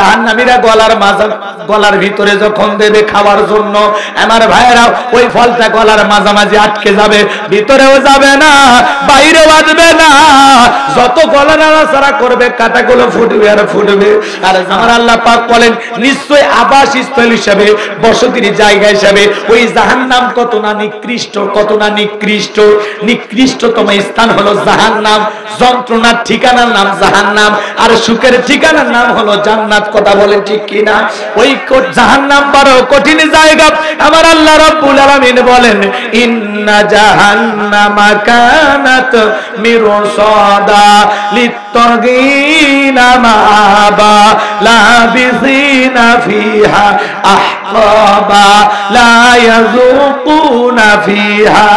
জাহান্নামীরা গলার ভিতরে যখন দেবে খাওয়ার জন্য, আমার ভাইয়েরা ওই ফলটা গলার মাঝামাঝি আটকে যাবে, ভিতরেও যাবে না, বাইরেও আসবে না। যত গলা নাড়াচাড়া করবে কাঁটাগুলো ফুটবে আর ফুটবে। আর আমার আল্লাহ পাক বলেন নিশ্চয় আবাসস্থল হিসাবে, বসতির জায়গা হিসাবে ওই জাহান্নাম কত না নিকৃষ্ট, কত না নিকৃষ্ট। নিকৃষ্টতম স্থান হলো জাহান্নাম। যন্ত্রণার ঠিকানার নাম জাহান্নাম, আর সুখের ঠিকানার নাম হলো জান্নাত। কথা বলেন ঠিক কিনা? ওই জাহান্নাম বড় কঠিন জায়গা। আমার আল্লাহ রাব্বুল আলামিন বলেন ইন্না জাহান্নামা কানাত মিরসাদা লিত্তাগিনা মাআবা লাবিসিনা ফিহা আহকাবা লা ইয়াযুকুনা ফিহা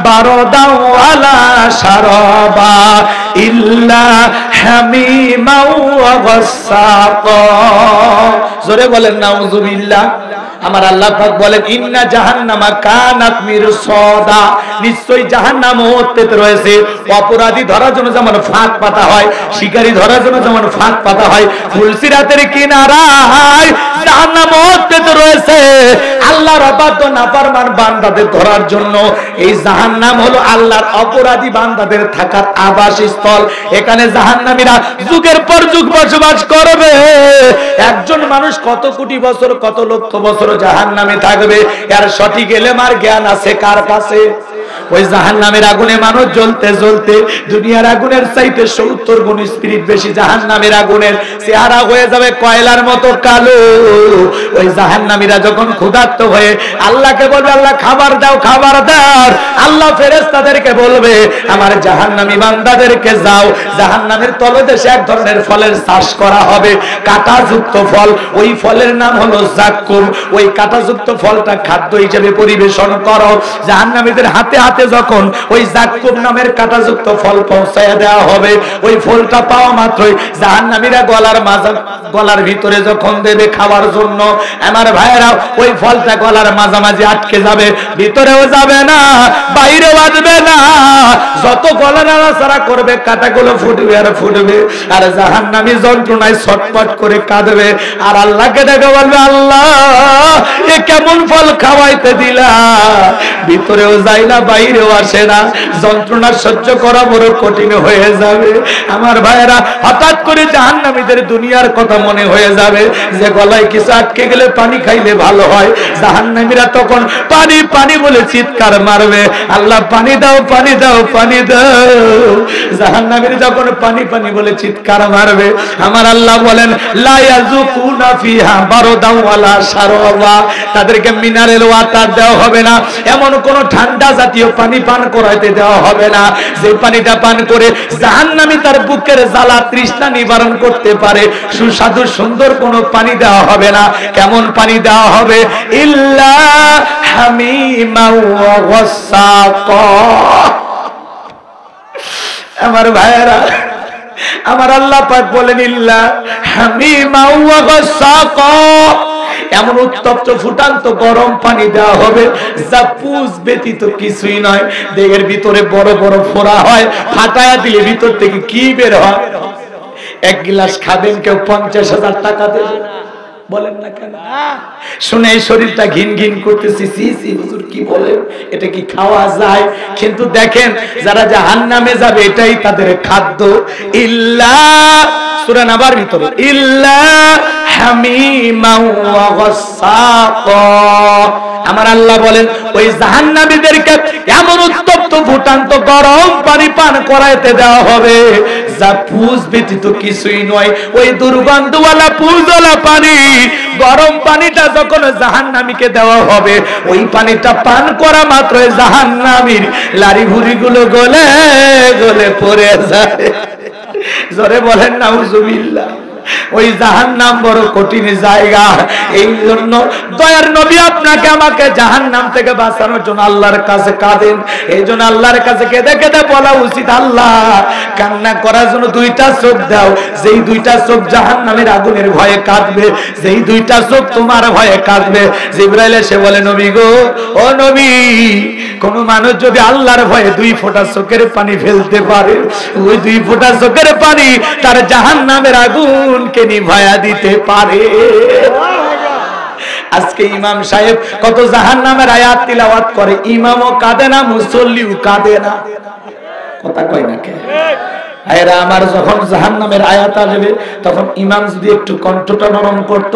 বারদাও ওয়ালা শারাবা ইল্লা হামিমা ওয়া গাসসাকা। জোরে বলেন নাউযুবিল্লাহ। আমার আল্লাহ পাক বলেন ইন্না জাহান্নামা কানাত মিরসাদা, নিশ্চয়ই জাহান্নাম ওতে রয়েছে। অপরাধী ধরার জন্য যেমন ফাঁক পাতা হয়, শিকারী ধরার জন্য যেমন ফাঁক পাতা হয়, ফুলসিরাতের কিনারায় জাহান্নাম ওতে রয়েছে আল্লাহর অবাধ্য নাফরমান বান্দাদের ধরার জন্য। এই জাহান্নাম হলো আল্লাহর অপরাধী বান্দাদের থাকার আবাসস্থল। এখানে জাহান্নামীরা যুগের পর যুগ বসবাস করবে। একজন মানুষ কত কোটি বছর, কত লক্ষ বছর জাহান্নামে থাকবে, এর সঠিক ইলম আর জ্ঞান আছে কার কাছে? ওই জাহান্নামের আগুনে মানুষ জ্বলতে জ্বলতে দুনিয়ার আগুনের চাইতে 70 গুণ স্পিরিট বেশি জাহান্নামের আগুনের। চেহারা হয়ে যাবে কয়লার মতো কালো। ওই জাহান্নামীরা যখন ক্ষুধার্ত হয়ে আল্লাহকে বলবে আল্লাহ খাবার দাও, খাবার দাও, আল্লাহ ফেরেশতাদেরকে বলবে আমার জাহান্নামী বান্দাদেরকে যাও, জাহান্নামের তলদেশে এক ধরনের ফলের চাষ করা হবে, কাঁটাযুক্ত ফল। ওই ফলের নাম হলো জাক্কুম। ওই কাঁটাযুক্ত ফলটা খাদ্য হিসেবে পরিবেশন করো। জাহান্নামীদের হাতে হাতে যখন ওই জাক্কুম নামের কাঁটাযুক্ত ফল পৌঁছায় দেওয়া হবে, ওই ফলটা পাওয়া মাত্রই জাহান্নামীরা গলার ভিতরে যখন দেবে খাওয়ার জন্য, আমার ভাইয়েরা ওই ফলটা গলার মাঝামাঝি আটকে যাবে, ভিতরেও যাবে না, বাইরেও আসবে না। যত গলা নাড়াচাড়া করবে কাঁটাগুলো ফুটবে আর ফুটবে। আর জাহান্নামী যন্ত্রণায় ছটফট করে কাঁদবে আর আল্লাহকে দেখে বলবে আল্লাহ এ কেমন ফল খাওয়াইতে দিলা, ভিতরেও যায় না, বাইরেও আসে না, যন্ত্রণা সহ্য করা বড় কঠিন হয়ে যাবে। আমার ভাইয়েরা হঠাৎ করে জাহান্নামীদের দুনিয়ার কথা মনে হয়ে যাবে, যে গলায় কিছু আটকে গেলে পানি খাইলে ভালো হয়। জাহান্নামীরা তখন পানি পানি বলে চিৎকার মারবে, আল্লাহ পানি দাও, পানি দাও, পানি দাও। জাহান্নামীরা যখন পানি পানি বলে চিৎকার মারবে, আমার আল্লাহ বলেন লা ইয়াযুকুনা ফিহা বারদাও ওয়ালা শারাবা, তাদেরকে মিনারেল ওয়াটার দেওয়া হবে না, এমন কোন ঠান্ডা জাতীয় পানি পান করাইতে দেওয়া হবে না যে পানিটা পান করে জাহান্নামী তার বুকের জ্বালা তৃষ্ণা নিবারণ করতে পারে। সুস্বাদু সুন্দর কোন পানি দেওয়া হবে না। কেমন পানি দেওয়া হবে? ইল্লা হামিমা ওয়া গাসসাকা। আমার ভাইয়েরা, আমার আল্লাহ পাক বলেন ইল্লা হামিমা ওয়া গাসসাকা, এমন উত্তপ্ত ফুটান্ত গরম পানি দেওয়া হবে যা পুষ ব্যতীত কিছুই নয়। দেহের ভিতরে বড় বড় ফোড়া হয়, ফাটায়া দিলে ভিতর থেকে কি বের হয়? এক গ্লাস খাবেন কেউ 50,000 টাকা দেবে, বলেন না কেন? শুনে এই শরীরটা ঘিন ঘিন করতেছি, সি সি হুজুর কি বলেন, এটা কি খাওয়া যায়? কিন্তু দেখেন যারা জাহান্নামে যাবে এটাই তাদের খাদ্য। ইল্লা সূরা নাবার ভিতরে ইল্লা হামিমা ওয়া গাসসাকা। আমার আল্লাহ বলেন ওই জাহান্নামীদেরকে এমন উত্তপ্ত ফুটান্ত গরম পানি পান করাইতে দেওয়া হবে যা পুষ ব্যতীত কিছুই নয়। ওই দুর্গন্ধওয়ালা পুষওয়ালা পানি, গরম পানিটা যখন জাহান্নামীকে দেওয়া হবে, ওই পানিটা পান করা মাত্র জাহান্নামীর লারি ভুড়ি গুলো গলে গলে পড়ে যায়। জোরে বলেন নাউজুবিল্লাহ। ওই জাহান্নাম বড় কঠিন জায়গা। এই জন্য দয়ার নবী আপনাকে আমাকে জাহান্নাম থেকে বাঁচানোর জন্য আল্লাহর কাছে কাঁদেন। এই জন্য আল্লাহর কাছে কেঁদে কেঁদে বলা উচিত, আল্লাহ কান্না করার জন্য দুইটা চোখ দাও, যেই দুইটা চোখ জাহান্নামের আগুনের ভয়ে কাঁদবে, যেই দুইটা চোখ তোমার ভয়ে কাঁদবে। জিবরাইল এসে বলে নবী গো, ও নবী, কোন মানুষ যদি আল্লাহর ভয়ে 2 ফোঁটা চোখের পানি ফেলতে পারে, ওই 2 ফোঁটা চোখের পানি তার জাহান্নামের আগুন আগুনকে নিভায়া দিতে পারে। আজকে ইমাম সাহেব কত জাহান্নামের আয়াত তিলাওয়াত করে, ইমামও কাঁদে না, মুসল্লিও কাঁদে না। কথা কয় না কে? আয়রা আমার, যখন জাহান্নামের আয়াত আসবে তখন ইমাম যদি একটু কণ্ঠটা নরম করত,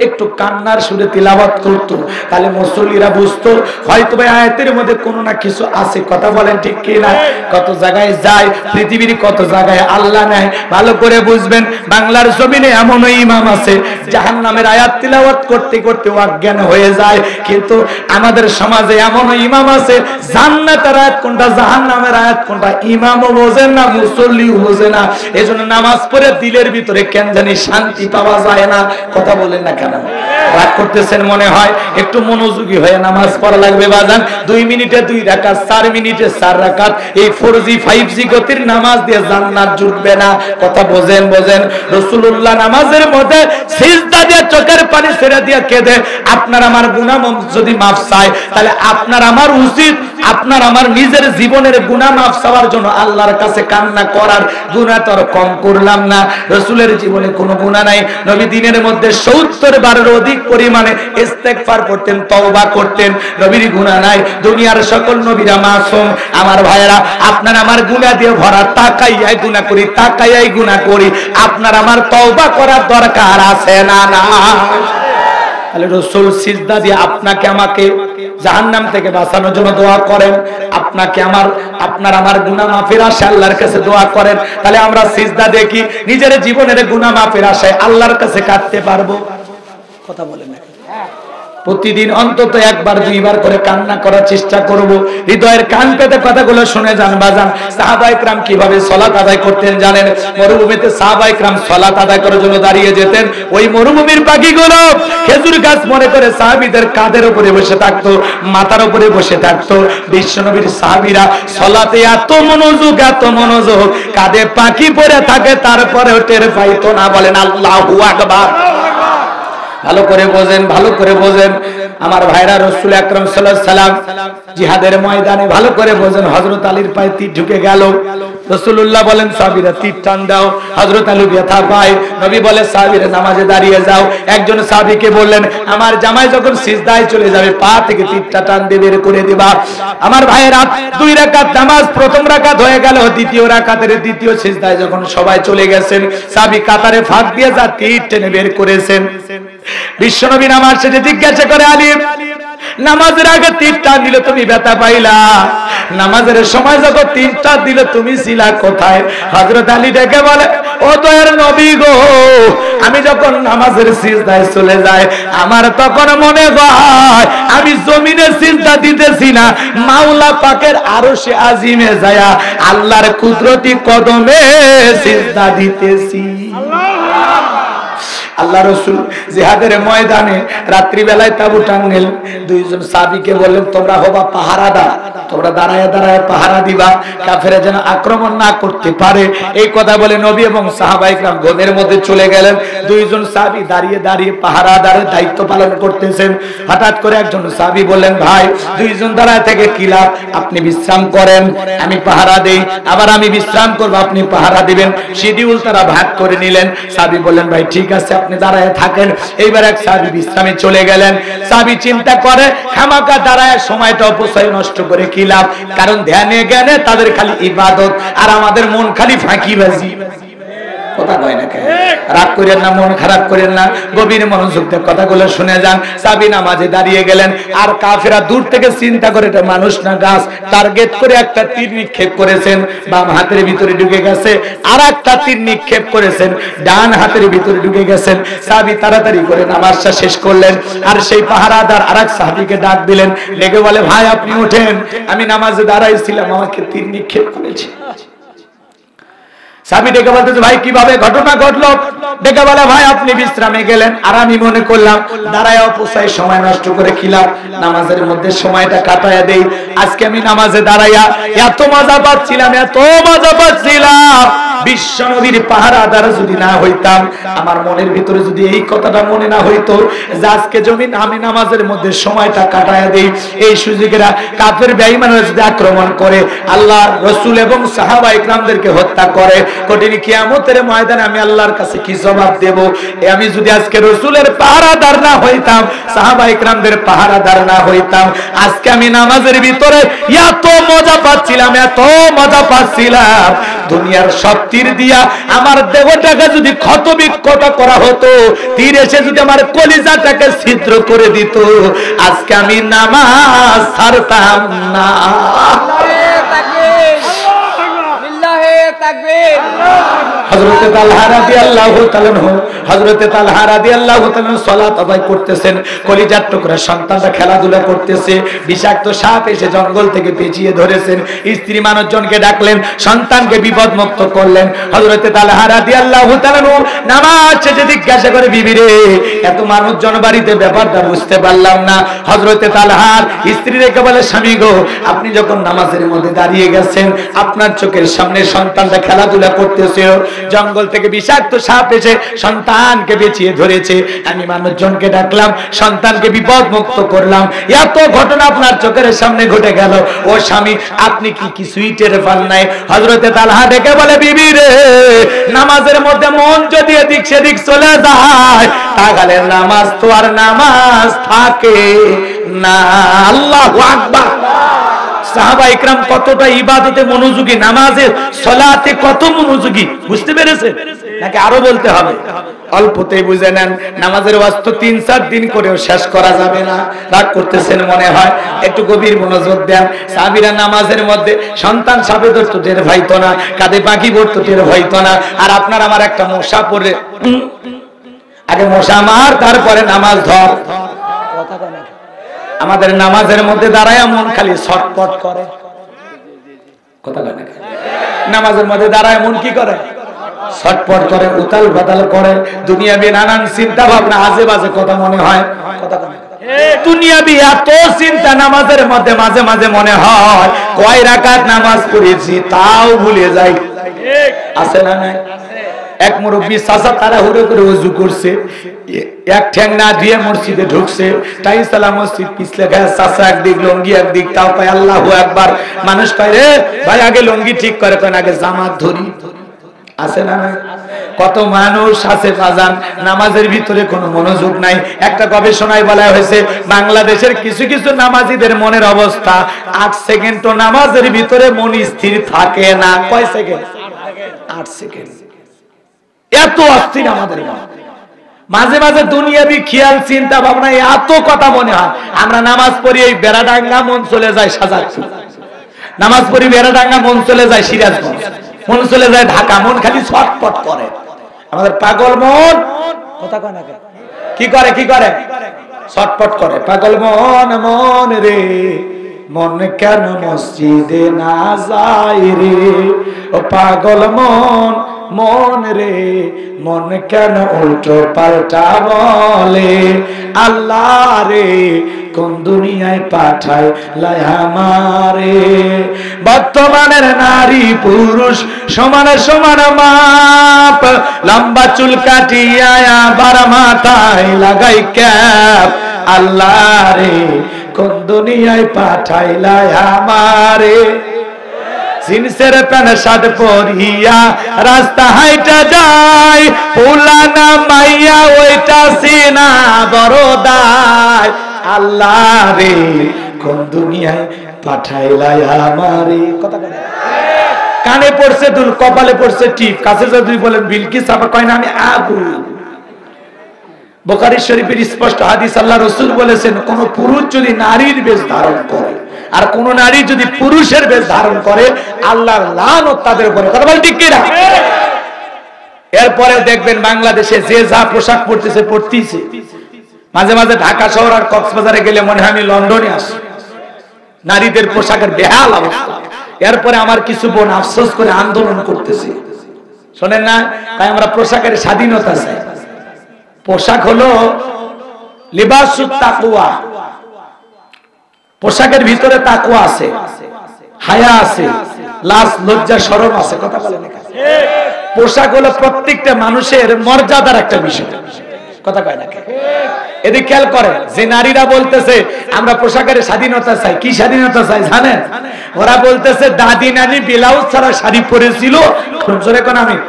একটু কান্নার সুরে তিলাওয়াত করত, তাহলে মুসল্লিরা বুঝতো হয়তো ভাই আয়াতের মধ্যে কোনো না কিছু আছে। কথা বলেন ঠিক কি না? কত জায়গায় যায়, পৃথিবীর কত জায়গায় আল্লাহ নেয়, ভালো করে বুঝবেন। বাংলার জমিনে এমনও ইমাম আছে জাহান্নামের আয়াত তিলাওয়াত করতে করতে অজ্ঞান হয়ে যায়, কিন্তু আমাদের সমাজে এমনও ইমাম আছে জান্নাতের আয়াত কোনটা জাহান্নামের আয়াত কোনটা ইমামও বোঝেন না, মুসল্লিও বোঝে না। এজন্য নামাজ পড়ে দিলের ভিতরে কেন জানি শান্তি পাওয়া যায় না। কথা বলেন না কেন? রাগ করতেছেন মনে হয়? একটু মনোযোগী হয়ে নামাজ পড়া লাগবে বাজান। 2 মিনিটে 2 রাকাত, 4 মিনিটে 4 রাকাত, এই 4G 5G গতির নামাজ দিয়ে জান্নাত জুটবে না। কথা বোঝেন? রাসূলুল্লাহ নামাজের মধ্যে সিজদা দিয়ে চোখের পানি ছেড়ে দিয়ে কেঁদে আপনার আমার গুনাহ যদি মাফ চায়, তাহলে আপনার আমার উচিত আপনার আমার নিজের জীবনের গুনাহ মাফ চাওয়ার জন্য আল্লাহর কাছে কান্না করার। গুনাহ তো আর কম করলাম না, রাসূলের জীবনে কোনো গুনাহ নাই। নবী দিনের মধ্যে 70 বারের অধিক পরিমাণে ইস্তেগফার করতেন, তওবা করতেন। নবীর গুনাহ নাই। দুনিয়ার সকল নবীরা মাসুম। আমার ভাইয়েরা, আপনার আমার গুনাহ দিয়ে ভরা, তাকাইয়াই গুনাহ করি, তাকাইয়াই গুনাহ করি। আপনার আমার তওবা করার দরকার আছে না? না। তাহলে রাসূল সিজদা দিয়ে আপনাকে আমাকে জাহান্নাম থেকে বাঁচানোর জন্য দোয়া করেন, আপনাকে আপনার আমার গুনাহ মাফের আশায় আল্লাহর কাছে দোয়া করেন। তাহলে আমরা সিজদা দিয়ে কি নিজের জীবনের গুনাহ মাফের আশায় আল্লাহর কাছে কাঁদতে পারবো? কথা বলেন না? প্রতিদিন অন্তত 1-2 বার করে কান্না করার চেষ্টা করব। হৃদয়ের কান পেতে কথাগুলো শুনে যান বাজান। সাহাবায়ে কেরাম কিভাবে সালাত আদায় করতেন জানেন? মরুভূমিতে সাহাবায়ে কেরাম সালাত আদায় করার জন্য দাঁড়িয়ে যেতেন। ওই মরুভূমির পাখিগুলো খেজুর গাছ মনে করে সাহাবীদের কাঁধের উপরে বসে থাকতো, মাথার উপরে বসে থাকতো। বিশ্বনবীর সাহাবীরা সালাতে এত মনোযোগ, কাঁধে পাখি পড়ে থাকে, তারপরেও টের পাইতো না। বলেন আল্লাহু আকবার। ভালো করে বোঝেন আমার ভাইরা। রাসূল আকরাম সাল্লাল্লাহু আলাইহি সাল্লাম জিহাদের ময়দানে, ভালো করে বোঝেন, হযরত আলীর পায়ে তীর ঢুকে গেল। রাসূলুল্লাহ বলেন সাহাবীরা তীর টান দাও। হযরত আলী ব্যথা পায়। নবী বলে সাহাবীরা নামাজে দাঁড়িয়ে যাও। একজন সাহাবীকে বললেন আমার জামাই যখন সিজদায় চলে যাবে পা থেকে তীরটা টান দিয়ে বের করে দিবা। আমার ভাইয়েরা, 2 রাকাত নামাজ, প্রথম রাকাত হয়ে গেল, দ্বিতীয় রাকাতের দ্বিতীয় সিজদায় যখন সবাই চলে গেছেন, সাহাবী কাতারে ফাঁক দিয়ে যা তীর টেনে বের করেছেন। বিশ্বনবী নামাজ শেষে জিজ্ঞাসা করে আলী, নামাজের আগে তীরটা দিল তুমি ব্যথা পাইলা, নামাজের সময় যখন তীরটা দিল তুমি ছিলা কোথায়? হযরত আলী ডেকে বলে, ও দয়ার নবী গো, আমি যখন নামাজের সিজদায় চলে যাই আমার তখন মনে হয় আমি জমিনে সিজদা দিতেছি না, মাওলা পাকের আরশে আজিমে যায়া আল্লাহর কুদরতি কদমে সিজদা দিতেছি। আল্লাহ রাসূল জিহাদের ময়দানে রাত্রি বেলায় তাবু টাঙ্গেল। 2 জন সাহাবীকে বললেন তোমরা হবা পাহারাদার, তোমরা দাঁড়ায় পাহারা দিবা, কাফেররা যেন আক্রমণ না করতে পারে। এই কথা বলে নবী এবং সাহাবায়ে কেরাম ঘরের মধ্যে চলে গেলেন। 2 জন সাহাবী দাঁড়িয়ে পাহারাদারের দায়িত্ব পালন করতেছেন। হঠাৎ করে একজন সাহাবী বললেন, ভাই 2 জন দাঁড়ায় থেকে কি লাভ, আপনি বিশ্রাম করেন, আমি পাহারা দেই, আবার আমি বিশ্রাম করব, আপনি পাহারা দিবেন। শিডিউল তারা ভাগ করে নিলেন। সাহাবী বললেন, ভাই ঠিক আছে আপনি দাঁড়ায় থাকেন। এইবার এক সাহাবী বিশ্রামে চলে গেলেন। সাহাবী চিন্তা করে খামাকা দাঁড়ায় সময়টা অপচয় নষ্ট করে কি লাভ, কারণ ধ্যানে জ্ঞানে তাদের খালি ইবাদত আর আমাদের মন খালি ফাঁকিবাজি। কথা কয় না কেন? রাগ করেন না, মন খারাপ করেন না, গভীর মনোযোগ দিয়ে কথাগুলো শুনে যান। সাহাবী নামাজে দাঁড়িয়ে গেলেন আর কাফেররা দূর থেকে চিন্তা করে এটা মানুষ না গাছ, টার্গেট করে একটা তীর নিক্ষেপ করেছেন, বাম হাতের ভিতরে ঢুকে গেছে। আর একটা তীর নিক্ষেপ করেছেন, ডান হাতের ভিতরে ঢুকে গেছেন। সাহাবী তাড়াতাড়ি করে নামাজটা শেষ করলেন আর সেই পাহারাদার আরেক সাহাবীকে ডাক দিলেন, ডেকে বলে, ভাই আপনি ওঠেন, আমি নামাজে দাঁড়াইছিলাম, আমাকে তীর নিক্ষেপ করেছে। সাহাবী ডেকে বলতেছে, ভাই কিভাবে ঘটনা ঘটলো? ডেকে বলে, ভাই আপনি বিশ্রামে গেলেন আর আমি মনে করলাম দাঁড়ায় অপচয় সময় নষ্ট করে খিলাম, নামাজের মধ্যে সময়টা কাটায়া দেই। আজকে আমি নামাজে দাঁড়াইয়া এত মজা পাচ্ছিলাম বিশ্বনবীর পাহারাদার যদি না হইতাম, আমার মনের ভিতরে যদি এই কথাটা মনে না হইতো যে আজকে জমিন আমি নামাজের মধ্যে সময়টা কাটায়া দেই, এই সুযোগেরা কাফের বেঈমানরা যদি আক্রমণ করে, আল্লাহ রাসূল এবং সাহাবা ইকরামদেরকে হত্যা করে, কঠিন কিয়ামতের ময়দানে আমি আল্লাহর কাছে কি জবাব দেব? আমি যদি আজকে রাসূলের পাহারাদার না হইতাম, সাহাবা ইকরামদের পাহারাদার না হইতাম, আজকে আমি নামাজের ভিতরে এত মজা পাচ্ছিলাম, এত মজা পাচ্ছিলাম, দুনিয়ার সব তীর দিয়া আমার দেহটাকে যদি ক্ষত বিক্ষত করা হতো, তীর এসে যদি আমার কলিজাটাকে ছিদ্র করে দিত, আজকে আমি নামাজ ছাড়তাম না। হযরতে তালহা রাদিয়াল্লাহু তাআলা হযরতে তালহা রাদিয়াল্লাহু তাআলা সালাত আদায় করতেছেন, কলিজার টুকরা সন্তানরা খেলাধুলা করতেছে, বিষাক্ত সাপ এসে জঙ্গল থেকে পেঁচিয়ে ধরেছেন, স্ত্রী মানুষজনকে ডাকলেন, সন্তানকে বিপদ মুক্ত করলেন। হযরতে তালহা রাদিয়াল্লাহু তাআলা নামাজ শেষে জিজ্ঞাসা করে, বিবি রে, এত মানুষজন বাড়িতে, ব্যাপারটা বুঝতে পারলাম না। হযরতে তালহার স্ত্রী রেখে বলে, স্বামী গো, আপনি যখন নামাজের মধ্যে দাঁড়িয়ে গেছেন, আপনার চোখের সামনে সন্তানটা খেলাধুলা করতেছে, জঙ্গল থেকে বিষাক্ত সাপ এসে সন্তানকে বেঁচিয়ে ধরেছে, আমি মানুষজনকে ডাকলাম, সন্তানকে বিপদ মুক্ত করলাম, এত ঘটনা আপনার চোখের সামনে ঘটে গেল, ও স্বামী আপনি কি কিছুই টের পান নাই? হযরতে তালহা ডেকে বলে, বিবি রে, নামাজের মধ্যে মন যদি এদিক সেদিক চলে যায়, তাহলে নামাজ তো আর নামাজ থাকে না। আল্লাহু আকবার। সাহাবা ইকরাম কতটা ইবাদতে মনোযোগী, নামাজে সালাতে কত মনোযোগী, বুঝতে পেরেছেন নাকি আরো বলতে হবে? অল্পতেই বুঝে নেন, নামাজের ওয়াক্ত 3-4 দিন করেও শেষ করা যাবে না। রাগ করতেছেন মনে হয়, একটু গভীর মনোযোগ দেন। সাহাবীরা নামাজের মধ্যে সন্তান সাপে ধরতো, টের পাইতো না, কাঁধে পাখি পড়তো, টের পাইতো না। আর আপনার আমার একটা মশা পড়ে, আগে মশা মার, তারপরে নামাজ ধর। আমাদের নামাজের মধ্যে দাঁড়ায় মন খালি ছটপট করে, কথা বলে না? নামাজের মধ্যে দাঁড়ায় মন কি করে? ছটপট করে, উতাল পাতাল করে, দুনিয়াবি নানান চিন্তা ভাবনা, আজে বাজে কথা মনে হয়, কথা বলে। দুনিয়াবি এত চিন্তা নামাজের মধ্যে মাঝে মাঝে মনে হয় কয় রাকাত নামাজ পড়েছি তাও ভুলে যাই, আছে না নাই? এক মুরব্বী চাচা তাড়াহুড়ো করে ওযু করছে, এক ঠ্যাং না দিয়ে মসজিদে ঢুকছে, তাই সালাম মসজিদ পিছলে গেছে, চাচা একদিক লঙ্গি একদিক, তাও পায় আল্লাহু আকবার। মানুষ কয়, রে ভাই আগে লঙ্গি ঠিক করে, কেন আগে জামাত ধরি, আছে না নাই? কত মানুষ আছে বাজান, নামাজের ভিতরে কোনো মনোযোগ নাই। একটা গবেষণায় বলা হয়েছে, বাংলাদেশের কিছু কিছু নামাজীদের মনের অবস্থা 8 সেকেন্ডও নামাজের ভিতরে মন স্থির থাকে না। কয় সেকেন্ড? 8 সেকেন্ড। এত অস্থির আমাদের মন। মাঝে মাঝে দুনিয়াবি খেয়াল চিন্তা ভাবনা, এত কথা মনে হয়। আমরা নামাজ পড়ি এই বেড়াডাঙ্গা, মন চলে যায় সাজাচ্ছি, নামাজ পড়ি বেড়াডাঙ্গা, মন চলে যায় সিরাজগঞ্জ, মন চলে যায় ঢাকা, মন খালি ছটপট করে। আমাদের পাগল মন কথা কয় না, কি করে? কি করে? ছটপট করে। পাগল মন, মন রে, মন কেন মসজিদে না যায় রে, ও পাগল মন, মন রে, মন কেন উল্টো পাল্টা বলে, আল্লাহ রে কোন দুনিয়ায় পাঠায় লাই আমারে। বর্তমানের নারী পুরুষ সমান সমান মাপ, লম্বা চুল কাটিয়া আবার মাথায় লাগাই ক্যাপ, আল্লাহ রে কোন দুনিয়ায় পাঠায় লাই আমারে। জিন্সের প্যান্ট শার্ট পরিয়া রাস্তা হাইটা যায়, পুলানা মাইয়া ওইটা সিনা বড় দায়, আল্লাহ রে কোন দুনিয়ায় পাঠাইলাই আমারে। কথা বলে, কানে পড়ছে দুল, কপালে পড়ছে টিপ, কাছে যদি বলেন বিলকিস আবার কয় না আমি আবু। বুখারী শরীফের স্পষ্ট হাদিস, আল্লাহ রাসূল বলেছেন, কোন পুরুষ যদি নারীর বেশ ধারণ করে আর কোন নারী যদি পুরুষের বেশ ধারণ করে, আল্লাহর লানত তাদের উপরে। কথা বল ঠিক কি না? এরপরে দেখবেন বাংলাদেশে যে যা পোশাক পরতেছে পরতেছে, মাঝে মাঝে ঢাকা শহর আর কক্সবাজারে গেলে মনে হয় আমি লন্ডনে আসি, নারীদের পোশাকের বেহাল অবস্থা। এরপরে আমার কিছু বোন আফসোস করে আন্দোলন করতেছে, শোনেন না? তাই আমরা পোশাকের স্বাধীনতা চাই। পোশাক হলো লিবাসুত তাকওয়া, পোশাকের ভিতরে তাকওয়া আছে, হায়া আছে, লাজ লজ্জা শরম আছে। কথা বলেন, পোশাক হলো প্রত্যেকটা মানুষের মর্যাদার একটা বিষয়, কথা কয় না? এদিকে খেয়াল করেন, যে নারীরা বলতেছে আমরা পোশাকের স্বাধীনতা চাই, কি স্বাধীনতা চাই জানেন? ওরা বলতেছে দাদি নানি ব্লাউজ ছাড়া শাড়ি পরেছিল। জোরে কোন আমিন,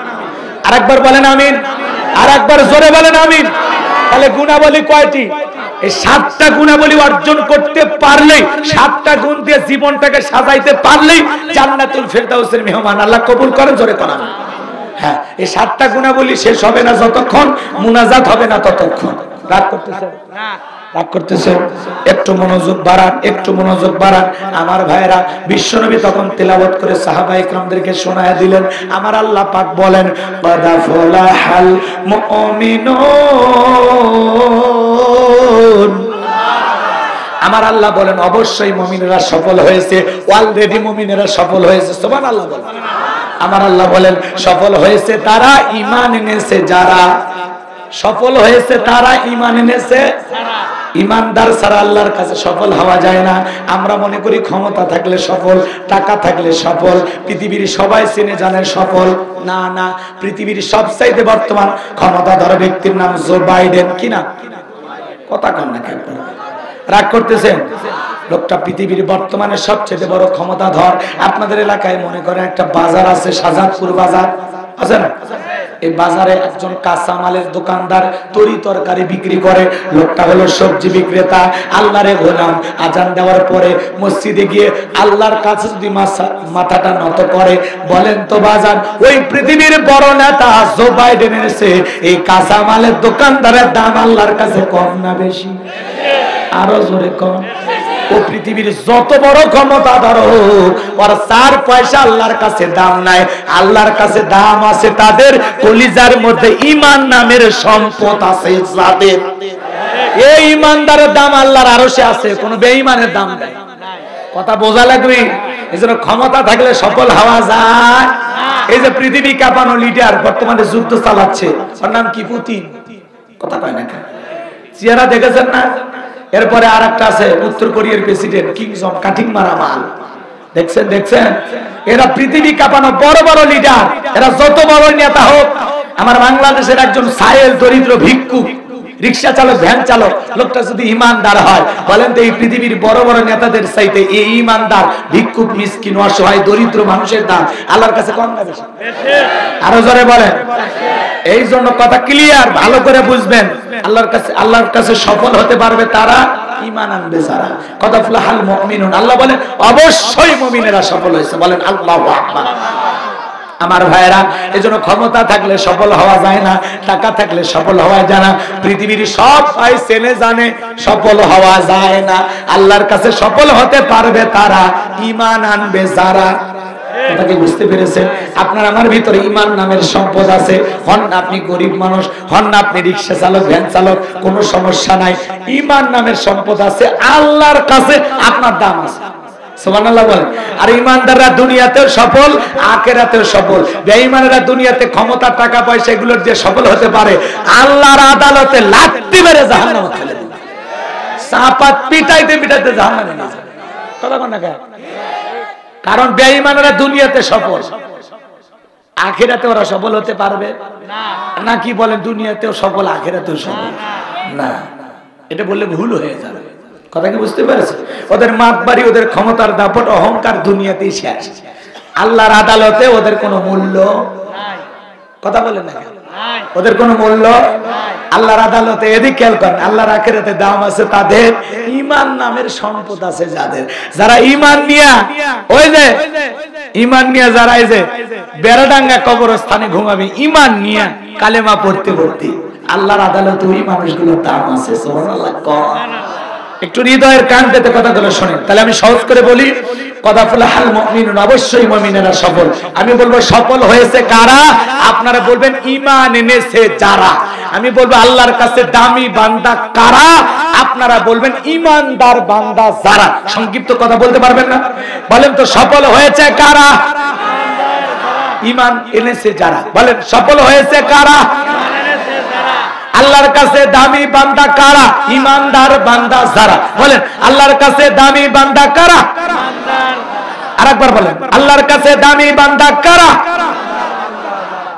আরেকবার বলেন আমিন, আরেকবার জোরে বলেন আমিন। তাহলে গুণাবলী কয়টি? এই 7টা গুণাবলী অর্জন করতে পারলেই, 7টা গুণ দিয়ে জীবনটাকে সাজাইতে পারলেই জান্নাতুল ফেরদাউসের মেহমান আল্লাহ কবুল করেন। জোরে কোন আমিন। হ্যাঁ, এই 7টা গুণাবলী শেষ হবে না যতক্ষণ মুনাজাত হবে না ততক্ষণ। রাগ করতেছেন? রাগ করতেছেন? একটু মনোযোগ বাড়ান, একটু মনোযোগ বাড়ান আমার ভাইরা। বিশ্বনবী তখন তেলাওয়াত করে সাহাবায়ে কেরামদেরকে শোনায়া দিলেন। আমার আল্লাহ পাক বলেন বাদাফলাহাল মুমিনুন, আমার আল্লাহ বলেন অবশ্যই মুমিনেরা সফল হয়েছে, অলরেডি মুমিনেরা সফল হয়েছে। সুবহানাল্লাহ বলেন। আমার আল্লাহ বলেন সফল হয়েছে তারা ঈমান এনেছে যারা, সফল হয়েছে তারা ঈমান এনেছে। ঈমানদার ছাড়া আল্লাহর কাছে সফল হওয়া যায় না। আমরা মনে করি ক্ষমতা থাকলে সফল, টাকা থাকলে সফল, পৃথিবীর সবাই চিনে জানে সফল। না না, পৃথিবীর সবচাইতে বর্তমান ক্ষমতাধর ব্যক্তির নাম জো বাইডেন। কি না? কথা কন না কেন? রাগ করতেছেন? লোকটা পৃথিবীর বর্তমানে সবচেয়ে বড় ক্ষমতাধর। আপনাদের এলাকায় মনে করেন একটা বাজার আছে, শাহজাদপুর বাজার আছে না? এই বাজারে একজন কাঁচামালের দোকানদার, তরি তরকারি বিক্রি করে। লোকটা হলো সবজি বিক্রেতা, আল্লাহরে গোলাম। আজান দেওয়ার পরে মসজিদে গিয়ে আল্লাহর কাছে যদি মাথাটা নত করে, বলেন তো বাজার ওই পৃথিবীর বড় নেতা জো বাইডেনের চেয়ে এই কাঁচামালের দোকানদারের দাম আল্লাহর কাছে কম না বেশি? আরো জোরে কম। ও পৃথিবীর যত বড় ক্ষমতাধর হোক, ওর 4 পয়সা আল্লাহর কাছে দাম নাই। আল্লাহর কাছে দাম আছে তাদের কলিজার মধ্যে ঈমান নামের সম্পদ আছে যাদের। এই ঈমানদারের দাম আল্লাহর আরশে আছে, কোন বেঈমানের দাম নাই। কথা বোঝা লাগবে। এজন্য ক্ষমতা থাকলে সফল হওয়া যায়। এই যে পৃথিবী কাঁপানো লিডার বর্তমানে যুদ্ধ চালাচ্ছে, ওর নাম কি? পুতিন। কথা কয় না কেন? চেহারা দেখেছেন না? এরপরে আরেকটা আছে উত্তর কোরিয়ার প্রেসিডেন্ট কিম জং, কাটিং মারা মাল। দেখছেন? দেখছেন? এরা পৃথিবী কাঁপানো বড় বড় লিডার। এরা যত বড় নেতা হোক, আমার বাংলাদেশের একজন সাহেল দরিদ্র ভিক্ষুক, রিকশা চালক, ভ্যান চালক, লোকটা যদি ঈমানদার হয়, বলেন তো এই পৃথিবীর বড় বড় নেতাদের চাইতে এই ঈমানদার ভিক্ষুক, মিসকিন, অসহায়, দরিদ্র মানুষের দাম আল্লাহর কাছে কম না বেশি? আরো জোরে বলেন। এই জন্য কথা ক্লিয়ার, ভালো করে বুঝবেন। আল্লাহর কাছে সফল হতে পারবে তারা ঈমান আনবে যারা। কথা ফুলাহাল মুমিনুন, আল্লাহ বলেন অবশ্যই মুমিনেরা সফল হয়েছে। বলেন আল্লাহু আকবার। আমার ভাইরা, এজন্য ক্ষমতা থাকলে সফল হওয়া যায় না, টাকা থাকলে সফল হওয়া যায় না, পৃথিবীর সব ভাই চেনে জানে সফল হওয়া যায় না। আল্লাহর কাছে সফল হতে পারবে তারা ঈমান আনবে যারা। কথাকে বুঝতে পেরেছেন? আপনার আমার ভিতরে ঈমান নামের সম্পদ আছে। হন আপনি গরিব মানুষ, হন আপনি রিকশা চালক, ভ্যান চালক, কোনো সমস্যা নাই। ঈমান নামের সম্পদ আছে, আল্লাহর কাছে আপনার দাম আছে। সুবহানাল্লাহ বলেন। আর ঈমানদাররা দুনিয়াতেও সফল, আখিরাতেও সফল। বেঈমানেরা দুনিয়াতে ক্ষমতা, টাকা পয়সা এগুলোর যে সফল হতে পারে, আল্লাহর আদালতে লাথি মেরে জাহান্নামে ফেলে দিবে। চাপাত পিটাইতে পিটাইতে জাহান্নামে নিয়ে যাবে। কথা বলেন না কেন? কারণ বেঈমানেরা দুনিয়াতে সফল, আখিরাতে ওরা সফল হতে পারবে না। নাকি বলেন দুনিয়াতেও সফল, আখিরাতেও সফল না? এটা বললে ভুল হয়ে যাবে। কথা কি বুঝতে পেরেছেন? ওদের মাতবাড়ি, ওদের ক্ষমতার দাপট, অহংকার দুনিয়াতেই শেষ। আল্লাহর আদালতে ওদের কোনো মূল্য নাই। কথা বলেন না কেন? ওদের কোনো মূল্য আল্লাহর আদালতে। এদিকে খেয়াল করেন, আল্লাহর আখিরাতে দাম আছে তাদের, ঈমান নামের সম্পদ আছে যাদের। যারা ঈমান নিয়া, ওই যে ঈমান নিয়া যারা এই যে বেড়াডাঙ্গা কবরস্থানে ঘুমাবে, ঈমান নিয়া কালেমা পড়তে পড়তে, আল্লাহর আদালতে ওই মানুষগুলোর দাম আছে। সুবহানাল্লাহ। একটু হৃদয়ের কান পেতে কথাগুলো শোনেন। তাহলে আমি সহজ করে বলি, কথা ফুলাহাল মুমিনুন, অবশ্যই মুমিনেরা সফল। আমি বলবো সফল হয়েছে কারা? আপনারা বলবেন ঈমান এনেছে যারা। আমি বলবো আল্লাহর কাছে দামি বান্দা কারা? আপনারা বলবেন ঈমানদার বান্দা যারা। সংক্ষিপ্ত কথা বলতে পারবেন না? বলেন তো সফল হয়েছে কারা? ঈমান এনেছে যারা। বলেন সফল হয়েছে কারা? আল্লাহর কাছে দামি বান্দা কারা? ঈমানদার বান্দা যারা। বলেন আল্লাহর কাছে দামি বান্দা কারা? আরেকবার বলেন আল্লাহর কাছে দামি বান্দা কারা?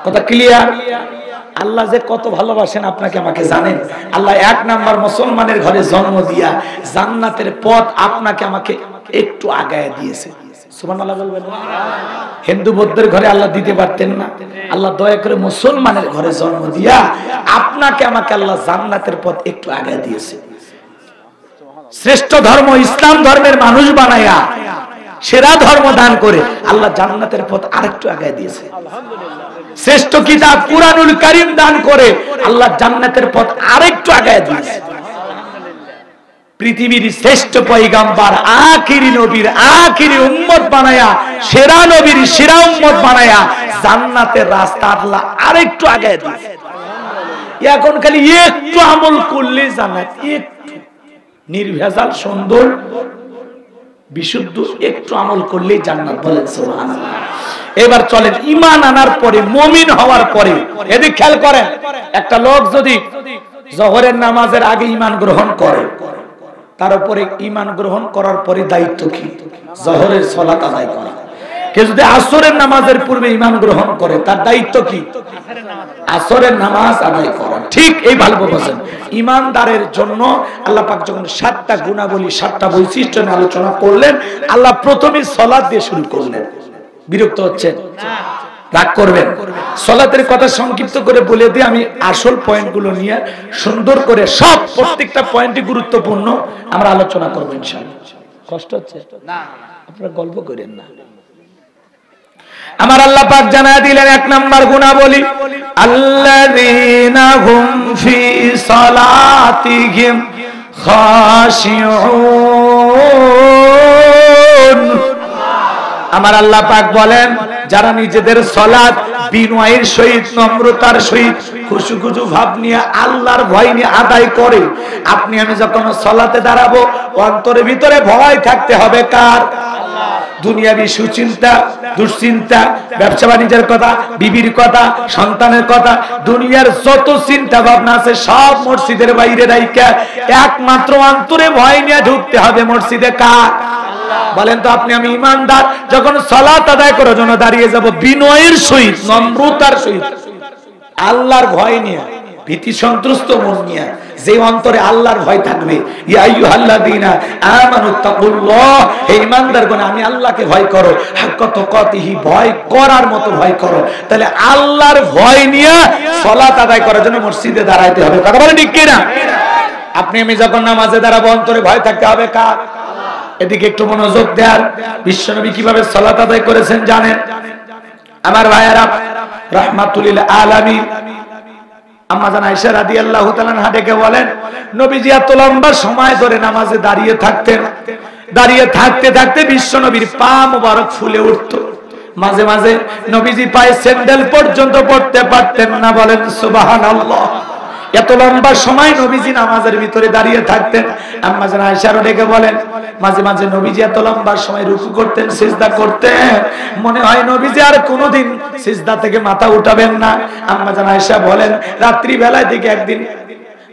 কথা ক্লিয়ার? আল্লাহ যে কত ভালোবাসেন আপনাকে আমাকে জানেন? আল্লাহ 1 নাম্বার মুসলমানের ঘরে জন্ম দিয়া জান্নাতের পথ আপনাকে আমাকে একটু আগায় দিয়েছে। সুবহানাল্লাহ বলবেন? হিন্দু বৌদ্ধের ঘরে আল্লাহ দিতে পারতেন না? আল্লাহ দয়া করে মুসলমানের ঘরে জন্ম দিয়া আপনাকে আমাকে আল্লাহ জান্নাতের পথ একটু আগায় দিয়েছে। শ্রেষ্ঠ ধর্ম ইসলাম ধর্মের মানুষ বানায়া সেরা ধর্ম দান করে আল্লাহ জান্নাতের পথ আরেকটু আগায় দিয়েছে। শ্রেষ্ঠ কিতাব কুরআনুল কারীম দান করে আল্লাহ জান্নাতের পথ আরেকটু আগায় দিয়েছে। পৃথিবীর শ্রেষ্ঠ পয়গম্বর আখিরি নবীর আখিরি উম্মত বানায়া সেরা নবীর সেরা উম্মত বানায়া জান্নাতের রাস্তা আল্লাহ আরেকটু আগায় দিয়েছে। এখন খালি একটু আমল করলে জান্নাত, একটু নির্ভেজাল সুন্দর বিশুদ্ধ একটু আমল করলেই জান্নাত। বলেন সুবহানাল্লাহ। এবার চলেন ঈমান আনার পরে মুমিন হওয়ার পরে এদিকে খেয়াল করেন, একটা লোক যদি জোহরের নামাজের আগে ঈমান গ্রহণ করে, তার উপরে ঈমান গ্রহণ করার পরে দায়িত্ব কি? জোহরের সালাত আদায় করা। কেউ যদি আসরের নামাজের পূর্বে ঈমান গ্রহণ করে, তার দায়িত্ব কি? আসরের নামাজ আদায় করা। ঠিক এই ভালো বলেছেন। ঈমানদারের জন্য আল্লাহ পাক যখন 7টা গুণাবলী 7টা বৈশিষ্ট্য নিয়ে আলোচনা করলেন, আল্লাহ প্রথমে সালাত দিয়ে শুরু করলেন। বিরক্ত হচ্ছেন? রাগ করবেন? সালাতের কথা সংক্ষিপ্ত করে বলে দিয়ে আমি আসল পয়েন্টগুলো নিয়ে সুন্দর করে সব প্রত্যেকটা পয়েন্টই গুরুত্বপূর্ণ আমরা আলোচনা করব ইনশাআল্লাহ। কষ্ট হচ্ছে না? আপনারা গল্প করেন না। আমার আল্লাহ পাক জানায় দিলেন 1 নাম্বার গুণাবলী, আল্লাযীনা হুম ফি সালাতিহিম খাশিউন। আমার আল্লাহ পাক বলেন, যারা নিজেদের সালাত বিনয়ের সহিত নম্রতার সহিত খুশুখুশু ভাব নিয়ে আল্লাহর ভয় নিয়ে আদায় করে। আপনি আমি যখন সালাতে দাঁড়াবো অন্তরের ভিতরে ভয় থাকতে হবে কার? দুনিয়াবি সুচিন্তা, দুশ্চিন্তা, ব্যবসা বাণিজ্যের কথা, বিবির কথা, সন্তানের কথা, দুনিয়ার যত চিন্তা ভাবনা আছে সব মসজিদের বাইরে রাইখা একমাত্র অন্তরে ভয় নিয়ে ঢুকতে হবে মসজিদে কার? বলেন তো আপনি আমি ঈমানদার যখন সালাত আদায় করার জন্য দাঁড়িয়ে যাব বিনয়ের সহিত নম্রতার সহিত আল্লাহর ভয় নিয়ে, ভীতি সন্ত্রস্ত মন নিয়ে, যে অন্তরে আল্লাহর ভয় থাকবে, ইয়া আইয়ুহাল্লাযীনা আমানুত্তাকুল্লাহ, হে ঈমানদারগণ আমি আল্লাহকে ভয় করো, হাক্কা তুকাতিহি, ভয় করার মতো ভয় করো। তাহলে আল্লাহর ভয় নিয়ে সালাত আদায় করার জন্য মসজিদে দাঁড়াইতে হবে। কথা বলেন ঠিক কি না? আপনি আমি যখন নামাজে দাঁড়াবো অন্তরে ভয় থাকতে হবে কার? এদিকে একটু মনোযোগ দেন। বিশ্বনবী কিভাবে সালাত আদায় করেছেন জানেন? আমার ভাইয়েরা, রাহমাতুল লিল আলামিন আম্মা জান আয়েশা রাদিয়াল্লাহু তাআলা আনহা ডেকে বলেন, নবীজি এত লম্বা সময় ধরে নামাজে দাঁড়িয়ে থাকতেন, দাঁড়িয়ে থাকতে থাকতে বিশ্বনবীর পা মোবারক ফুলে উঠত। মাঝে মাঝে নবীজি পায়ে স্যান্ডেল পর্যন্ত পড়তে পারতেন না। বলেন সুবহানাল্লাহ। এত লম্বা সময় নবীজি নামাজের ভিতরে দাঁড়িয়ে থাকতেন। আম্মা জান আয়েশা ডেকে বলেন, মাঝে মাঝে নবীজি এত লম্বা সময় রুকু করতেন, সিজদা করতেন, মনে হয় নবীজি আর কোনোদিন সিজদা থেকে মাথা উঠাবেন না। আম্মা জান আয়েশা বলেন, রাত্রি বেলায় দিকে একদিন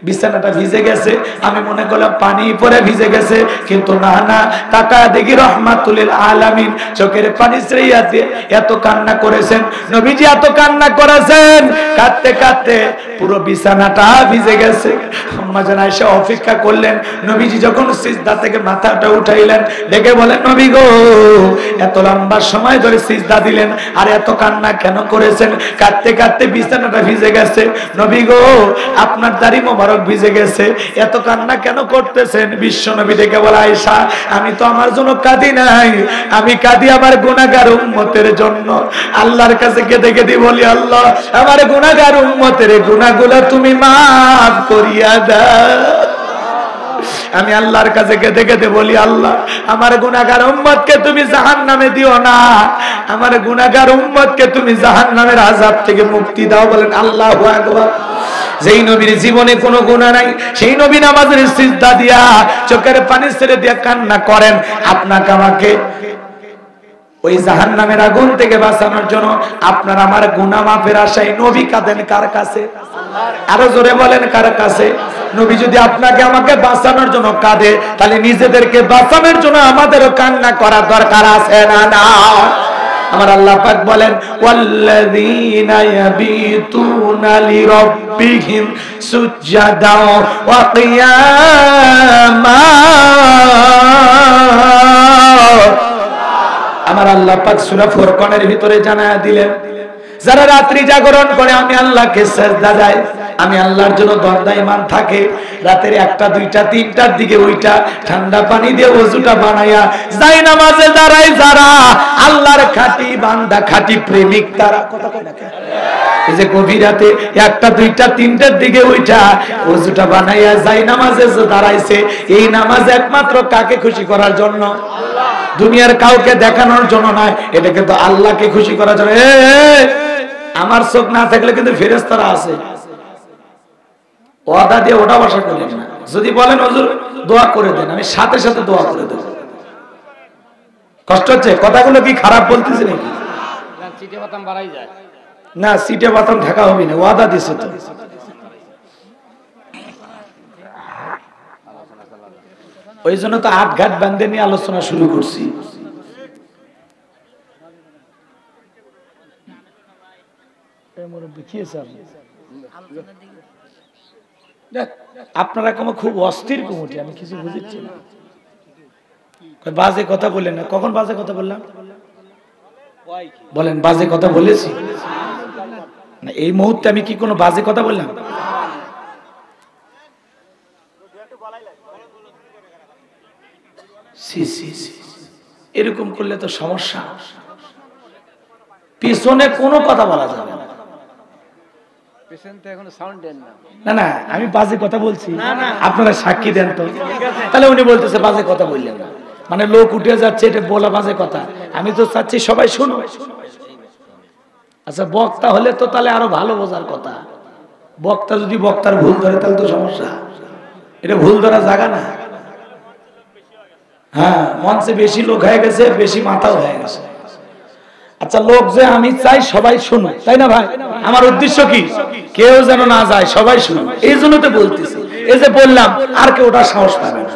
বিছানাটা ভিজে গেছে, আমি মনে করলাম পানি পরে ভিজে গেছে, কিন্তু না না, তাকায় দেখি রাহমাতুল লিল আলামিন চোখের পানি ছেড়ে দিয়ে এত কান্না করেছেন। নবীজি এত কান্না করেছেন, কাঁদতে কাঁদতে পুরো বিছানাটা ভিজে গেছে। আম্মা জান আয়েশা অপেক্ষা করলেন, নবীজি যখন সিজদা থেকে মাথাটা উঠাইলেন, ডেকে বলেন, নবী গো এত লম্বা সময় ধরে সিজদা দিলেন আর এত কান্না কেন করেছেন? কাঁদতে কাঁদতে বিছানাটা ভিজে গেছে। নবী গো আপনার দাড়ি মোবারক ভিজে গেছে, এত কান্না কেন করতেছেন? বিশ্বনবী ডেকে বলে, আয়েশা আমি তো আমার জন্য কাঁদি নাই, আমি কাঁদি আমার গুনাহগার উম্মতের জন্য। আল্লাহর কাছে কেঁদে কেঁদে বলি, আল্লাহ আমার গুনাহগার উম্মতের গুনাহগুলো তুমি মাফ করিয়া দাও। আমি আল্লাহর কাছে কেঁদে কেঁদে বলি, আল্লাহ আমার গুনাহগার উম্মতকে তুমি জাহান্নামে দিও না, আমার গুনাহগার উম্মতকে তুমি জাহান্নামের আযাব থেকে মুক্তি দাও। বলেন আল্লাহু আকবার। যেই নবীর জীবনে কোনো গুনাহ নাই, সেই নবী নামাজের সিজদা দিয়া চোখের পানি ছেড়ে দিয়া কান্না করেন। আপনাকে আমাকে ওই জাহান্নামের আগুন থেকে বাঁচানোর জন্য আপনার আমার গুনাহ মাফের আশায় নবী কাঁদেন কার কাছে? আরো জোরে বলেন কার কাছে? নবী যদি আপনাকে আমাকে বাঁচানোর জন্য কাঁদে, তাহলে নিজেদেরকে বাঁচানোর জন্য আমাদেরও কান্না করার দরকার আছে না? না। আমার আল্লাহ পাক বলেন ওয়াল্লাযীনা ইয়াবিতুনা লিরাব্বিহিম সুজদান ওয়া কিয়ামা। আমার আল্লাহ পাক সূরা ফুরকানের ভিতরে জানায়া দিলেন, যারা রাত্রি জাগরণ করে আমি আল্লাহকে সিজদা দেয়, আমি আল্লাহর জন্য দণ্ডায়মান থাকে, রাতের 1টা 2টা 3টার দিকে ওইটা ঠান্ডা পানি দিয়ে ওযুটা বানায়া যায় নামাজে দাঁড়ায় যারা আল্লাহর খাঁটি বান্দা খাঁটি প্রেমিক তারা কথা কয় না কেন? এই যে গভীর রাতে 1টা 2টা 3টার দিকে ওইটা ওযুটা বানায়া যায় নামাজে দাঁড়াইছে, এই নামাজ একমাত্র কাকে খুশি করার জন্য? দুনিয়ার কাউকে দেখানোর জন্য নয়, এটা কিন্তু আল্লাহকে খুশি করার জন্য। আমার চোখ না থাকলে কিন্তু ফেরেশতারা আছে, ওয়াদা দিয়ে ওটা বসা করেন না। যদি বলেন হুজুর দোয়া করে দেন, আমি সাথে সাথে দোয়া করে দেব। কষ্ট হচ্ছে? কথাগুলো কি খারাপ বলতেছি নাকি? সিটে বাতাম বাড়াই যায় না, সিটে বাতাম ঢাকা হবে না, ওয়াদা দিছে তো। ওই জন্য তো আট ঘাট বান্ধে নিয়ে আলোচনা শুরু করছি। আপনারা কেমন খুব অস্থির কমিটি, আমি কিছু বুঝেছি না। বাজে কথা বললেন না, কখন বাজে কথা বললাম? বলেন বাজে কথা বলেছি না? এই মুহূর্তে আমি কি কোনো বাজে কথা বললাম? এরকম করলে তো সমস্যা। পিছনে কোনো কথা বলা যাবে না। না না, আমি বাজে কথা বলছি, আপনারা সাক্ষী দেন তো। তাহলে উনি বলতেছে বাজে কথা বললেন না, মানে লোক উঠে যাচ্ছে, এটা বলা বাজে কথা। আমি তো চাচ্ছি সবাই শুনো। আচ্ছা, বক্তা হলে তো তাহলে আরো ভালো বোঝার কথা। বক্তা যদি বক্তার ভুল ধরে তাহলে তো সমস্যা। এটা ভুল ধরা জায়গা না। হ্যাঁ, মঞ্চে বেশি লোক হয়ে গেছে, বেশি মাথাও হয়ে গেছে। আচ্ছা, লোক যে আমি চাই সবাই শুনুক, তাই না ভাই? আমার উদ্দেশ্য কি? কেউ যেন না যায়, সবাই শুনুক। এই জন্য তো বলতেছি। এই যে বললাম, আর কেউ ওটা সাহস পাবে না।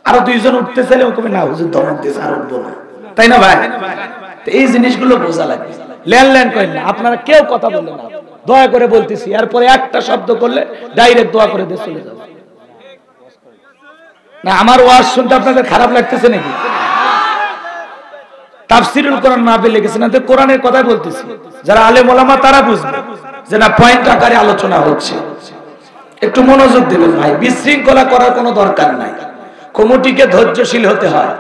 আরো 2 জন উঠতে চাইলে ও কবে না, হুজুর ধমক দিয়েছে, আর উঠবো না, তাই না ভাই? এই জিনিসগুলো বোঝা লাগবে। ল্যান্ড করেন না, আপনারা কেউ কথা বললেন না, দয়া করে বলতেছি। এরপরে একটা শব্দ করলে ডাইরেক্ট দোয়া করে দিয়ে চলে যাবে। না, আমার ওয়াজ শুনতে আপনাদের খারাপ লাগতেছে নাকি? তাফসীরুল কোরআন মাহফিল লিখেছেন, না কোরআনের কথাই বলতেছি। যারা আলেম ওলামা তারা বুঝবে যে না, পয়েন্ট আকারে আলোচনা হচ্ছে। একটু মনোযোগ দেবেন ভাই। বিশৃঙ্খলা করার কোনো দরকার নাই। কমিটিকে ধৈর্যশীল হতে হয়।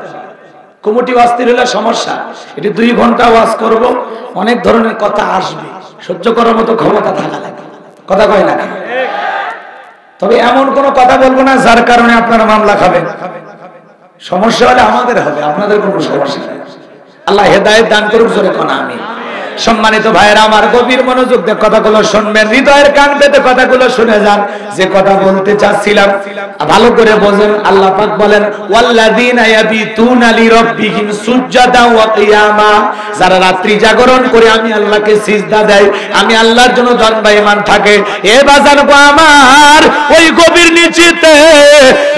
কমিটি অস্থির হলে সমস্যা। এটি 2 ঘন্টা ওয়াজ করব, অনেক ধরনের কথা আসবে, সহ্য করার মতো ক্ষমতা থাকা লাগে। কথা কয় না? তবে এমন কোনো কথা বলবো না যার কারণে আপনারা মামলা খাবেন। সমস্যা হলে আমাদের হবে, আপনাদের কোনো সমস্যা নেই। আল্লাহ হেদায়েত দান করুক, জোরে কোন আমিন। সম্মানিত ভাইয়েরা আমার, গভীর মনোযোগ দিয়ে কথাগুলো শুনবেন, হৃদয়ের কান পেতে কথাগুলো শুনে যান। যে কথা বলতে চাচ্ছিলাম ভালো করে বোঝেন। আল্লাহ পাক বলেন ওয়াল্লাযীনা ইয়াবিতুনা লিরাব্বিহিম সুজদান ওয়া কিয়ামা, যারা রাত্রি জাগরণ করে আমি আল্লাহকে সিজদা দেয়, আমি আল্লাহর জন্য দণ্ডায়মান থাকে। এ বাজার গো আমার, ওই গভীর নিচিতে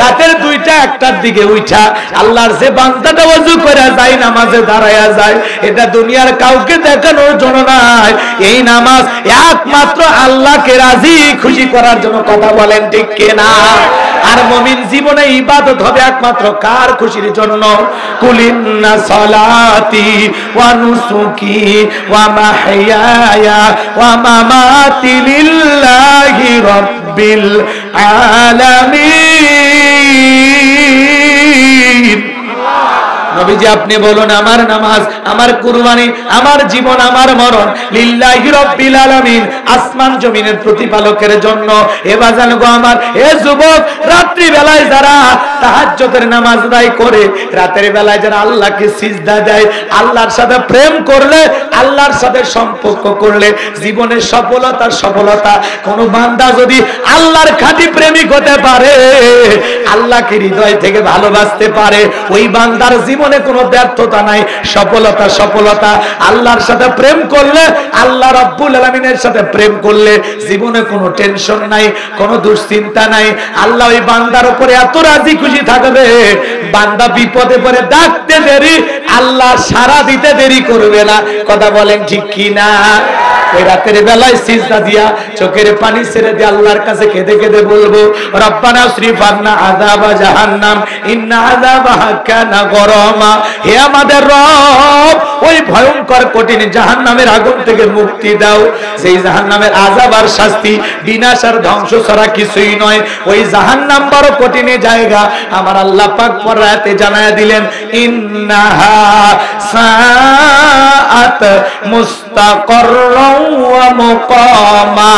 রাতের 2টা 1টার দিকে উঠা আল্লাহর যে বান্দাটা ওযু করে যায়, নামাজে দাঁড়ায়া যায়, এটা দুনিয়ার কাউকে দেখানো জন্য নাই। এই নামাজ একমাত্র আল্লাহকে রাজি খুশি করার জন্য। কথা বলেন ঠিক কিনা? আর মুমিন জীবনে ইবাদত হবে একমাত্র কার খুশির জন্য? কুলিন্না সালাতি ওয়া নুসুকি ওয়া মাহইয়ায়া ওয়া মামাতি লিল্লাহি রাব্বিল আলামিন। নবীজি আপনি বলুন, আমার নামাজ, আমার কুরবানি, আমার জীবন, আমার মরণ লিল্লাহি রাব্বিল আলামিন, আসমান জমিনের প্রতিপালকের জন্য। এ বাজান গো আমার, এ যুবক, রাত্রি বেলায় যারা তাহাজ্জুদের নামাজ আদায় করে, রাতের বেলায় যারা আল্লাহকে সিজদা দেয়, আল্লাহর সাথে প্রেম করলে, আল্লাহর সাথে সম্পর্ক করলে জীবনের সফলতা। কোন বান্দা যদি আল্লাহর খাঁটি প্রেমিক হতে পারে, আল্লাহকে হৃদয় থেকে ভালোবাসতে পারে, ওই বান্দার জীবনে কোনো ব্যর্থতা নাই, সফলতা। আল্লাহর সাথে প্রেম করলে, আল্লাহ রাব্বুল আলামিনের সাথে প্রেম করলে জীবনে কোনো টেনশন নাই, কোনো দুশ্চিন্তা নাই। আল্লাহ ওই বান্দার উপরে এত রাজি খুশি থাকবে, বান্দা বিপদে পড়ে ডাকতে দেরি, আল্লাহ সাড়া দিতে দেরি করবে না। কথা বলেন ঠিক কি না? ওই রাতের বেলায় সিজদা দিয়া চোখের পানি ছেড়ে দিয়ে আল্লাহর কাছে কেঁদে কেঁদে বলবো, রব্বানা আসরিফ আন্না আযাবা জাহান্নাম ইন্না আযাবাহা কানা গরামা। হে আমাদের রব, ওই ভয়ঙ্কর কঠিন জাহান্নামের আগুন থেকে মুক্তি দাও। সেই জাহান্নামের আযাব আর শাস্তি বিনাশ আর ধ্বংস ছাড়া কিছুই নয়। ওই জাহান্নাম বড় কঠিন জায়গা। আমার আল্লাহ পাক পরাতে জানায়া দিলেন, ইন্নাহা সাআত মুস্তাকাররাও ওয়া মুকামা।